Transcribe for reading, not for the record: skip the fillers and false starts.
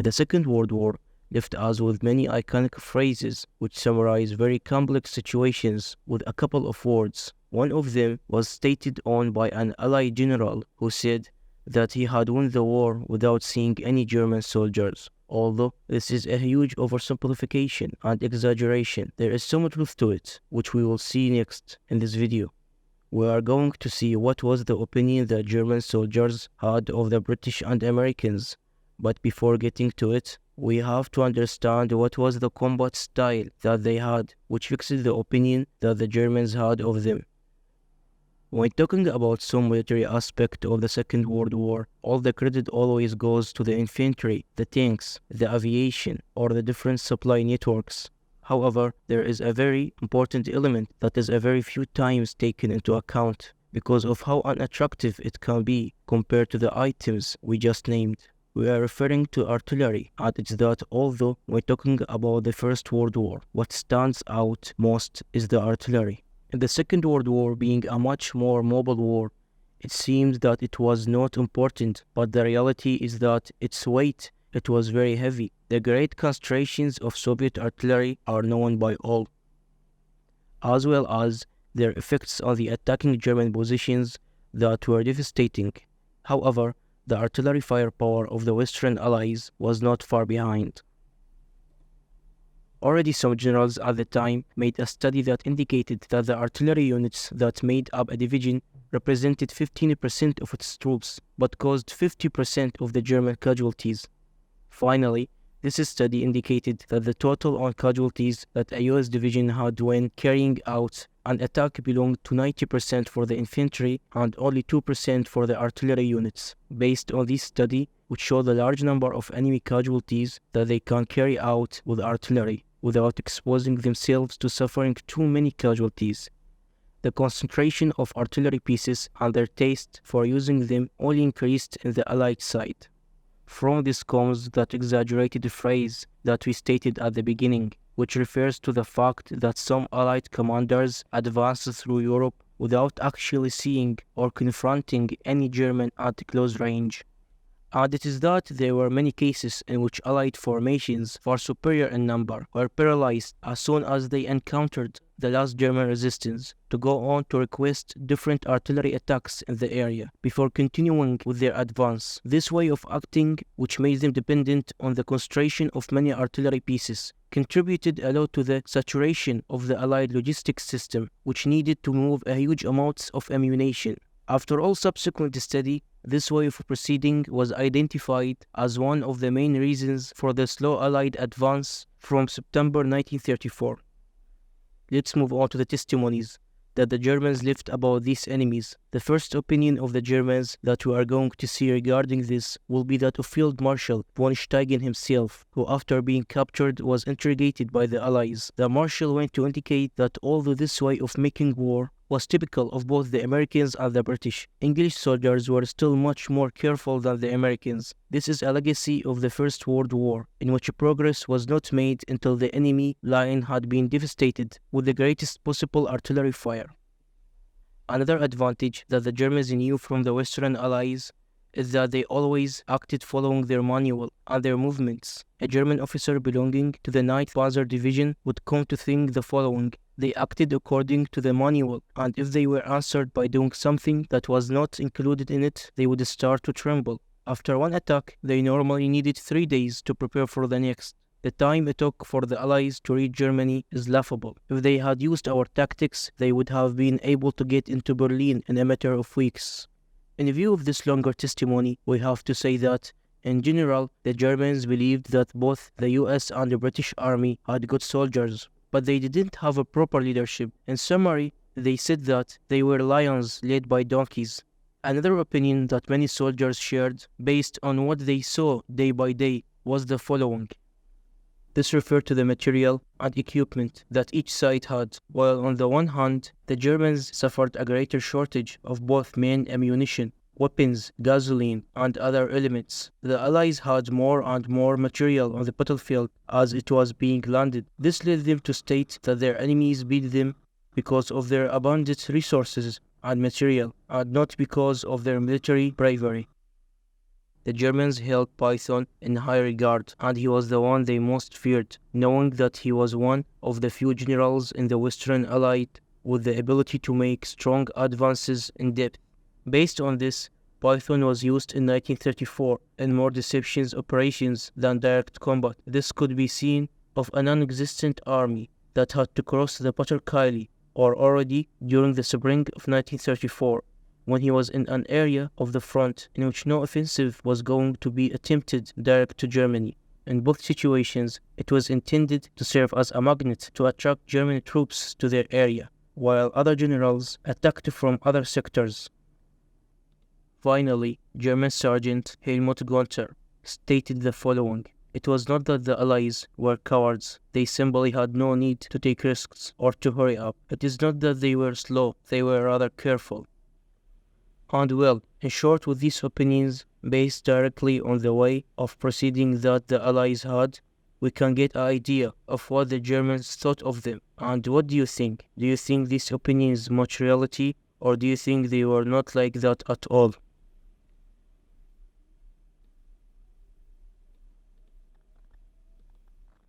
The Second World War left us with many iconic phrases which summarize very complex situations with a couple of words. One of them was stated on by an Allied general who said that he had won the war without seeing any German soldiers. Although this is a huge oversimplification and exaggeration, there is some truth to it, which we will see next in this video. We are going to see what was the opinion that German soldiers had of the British and Americans. But before getting to it, we have to understand what was the combat style that they had, which fixed the opinion that the Germans had of them. When talking about some military aspect of the Second World War, all the credit always goes to the infantry, the tanks, the aviation, or the different supply networks. However, there is a very important element that is a very few times taken into account because of how unattractive it can be compared to the items we just named. We are referring to artillery, and it's that although we're talking about the First World War, what stands out most is the artillery. In the Second World War being a much more mobile war, it seems that it was not important, but the reality is that its weight, it was very heavy. The great concentrations of Soviet artillery are known by all, as well as their effects on the attacking German positions that were devastating. However, the artillery firepower of the Western Allies was not far behind. Already some generals at the time made a study that indicated that the artillery units that made up a division represented 15% of its troops, but caused 50% of the German casualties. Finally, this study indicated that the total on casualties that a US division had when carrying out an attack belonged to 90% for the infantry and only 2% for the artillery units. Based on this study, which showed the large number of enemy casualties that they can carry out with artillery without exposing themselves to suffering too many casualties. The concentration of artillery pieces and their taste for using them only increased in the Allied side. From this comes that exaggerated phrase that we stated at the beginning, which refers to the fact that some Allied commanders advanced through Europe without actually seeing or confronting any German at close range. And it is that there were many cases in which Allied formations, far superior in number, were paralyzed as soon as they encountered the last German resistance to go on to request different artillery attacks in the area before continuing with their advance. This way of acting, which made them dependent on the concentration of many artillery pieces, contributed a lot to the saturation of the Allied logistics system, which needed to move a huge amounts of ammunition. After all subsequent study, this way of proceeding was identified as one of the main reasons for the slow Allied advance from September 1934. Let's move on to the testimonies that the Germans left about these enemies. The first opinion of the Germans that we are going to see regarding this will be that of Field Marshal von Steigen himself, who after being captured was interrogated by the Allies. The Marshal went to indicate that although this way of making war was typical of both the Americans and the British, English soldiers were still much more careful than the Americans. This is a legacy of the First World War, in which progress was not made until the enemy line had been devastated with the greatest possible artillery fire. Another advantage that the Germans knew from the Western Allies is that they always acted following their manual and their movements. A German officer belonging to the 9th Panzer Division would come to think the following: they acted according to the manual, and if they were answered by doing something that was not included in it, they would start to tremble. After one attack, they normally needed 3 days to prepare for the next. The time it took for the Allies to reach Germany is laughable. If they had used our tactics, they would have been able to get into Berlin in a matter of weeks. In view of this longer testimony, we have to say that, in general, the Germans believed that both the US and the British Army had good soldiers, but they didn't have a proper leadership. In summary, they said that they were lions led by donkeys. Another opinion that many soldiers shared, based on what they saw day by day, was the following. This referred to the material and equipment that each side had. While on the one hand, the Germans suffered a greater shortage of both main ammunition, weapons, gasoline, and other elements, the Allies had more and more material on the battlefield as it was being landed. This led them to state that their enemies beat them because of their abundant resources and material, and not because of their military bravery. The Germans held Python in high regard, and he was the one they most feared, knowing that he was one of the few generals in the Western Allied with the ability to make strong advances in depth. Based on this, Python was used in 1934 in more deception operations than direct combat. This could be seen of a non-existent army that had to cross the Pater-Kyle, or already during the spring of 1934, when he was in an area of the front in which no offensive was going to be attempted direct to Germany. In both situations, it was intended to serve as a magnet to attract German troops to their area, while other generals attacked from other sectors. Finally, German Sergeant Helmut Gunther stated the following: "It was not that the Allies were cowards, they simply had no need to take risks or to hurry up. It is not that they were slow, they were rather careful." And well, in short, with these opinions based directly on the way of proceeding that the Allies had, we can get an idea of what the Germans thought of them. And what do you think? Do you think these opinions much reality, or do you think they were not like that at all?